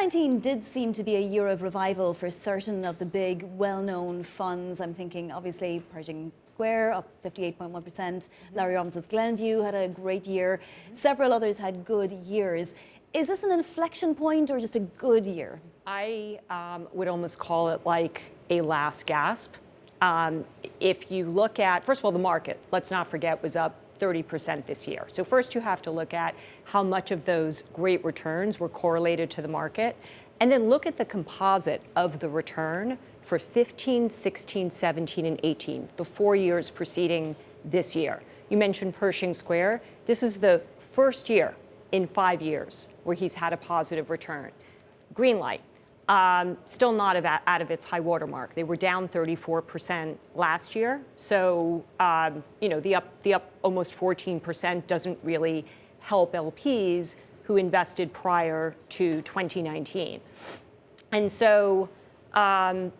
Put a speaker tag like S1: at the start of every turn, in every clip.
S1: 2019 did seem to be a year of revival for certain of the big, well-known funds. I'm thinking, obviously, Pershing Square up 58.1%. Larry Robinson's Glenview had a great year. Several others had good years. Is this an inflection point or just a good year?
S2: I would almost call it like a last gasp. If you look at, first of all, the market, let's not forget, was up 30% this year. So first you have to look at how much of those great returns were correlated to the market, and then look at the composite of the return for 15, 16, 17, and 18, the 4 years preceding this year. You mentioned Pershing Square. This is the first year in 5 years where he's had a positive return. Greenlight. Still not out of its high water mark. They were down 34% last year. So, the up almost 14% doesn't really help LPs who invested prior to 2019. And so, LPs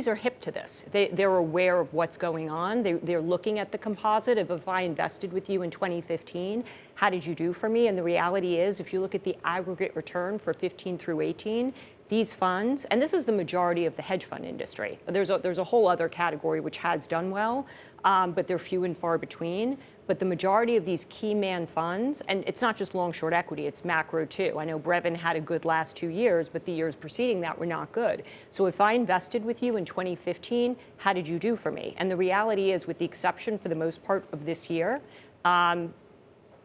S2: are hip to this. They're aware of what's going on. They're looking at the composite of, if I invested with you in 2015, how did you do for me? And the reality is, if you look at the aggregate return for 15 through 18, these funds, and this is the majority of the hedge fund industry. There's a whole other category which has done well, but they're few and far between. But the majority of these key man funds, and it's not just long short equity, it's macro too. I know Brevin had a good last 2 years, but the years preceding that were not good. So if I invested with you in 2015, how did you do for me? And the reality is, with the exception for the most part of this year,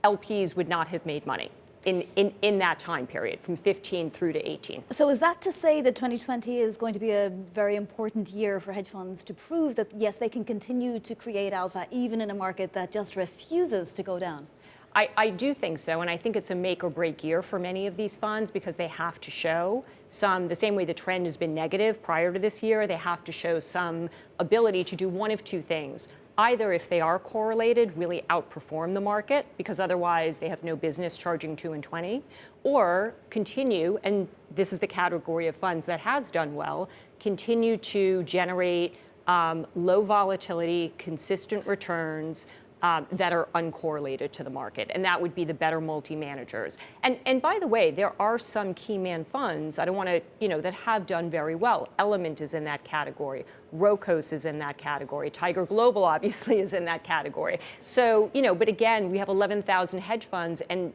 S2: LPs would not have made money in that time period, from 15 through to 18.
S1: So is that to say that 2020 is going to be a very important year for hedge funds to prove that, yes, they can continue to create alpha even in a market that just refuses to go down?
S2: I do think so, and I think it's a make or break year for many of these funds, because they have to show the same way the trend has been negative prior to this year, they have to show some ability to do one of two things. Either, if they are correlated, really outperform the market, because otherwise they have no business charging 2 and 20, or continue, and this is the category of funds that has done well, continue to generate low volatility, consistent returns that are uncorrelated to the market, and that would be the better multi-managers. And by the way, there are some key man funds, I don't want to, that have done very well. Element is in that category. Rocos is in that category. Tiger Global obviously is in that category. So, but again, we have 11,000 hedge funds, and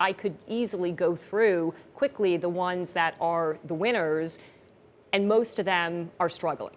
S2: I could easily go through quickly the ones that are the winners, and most of them are struggling.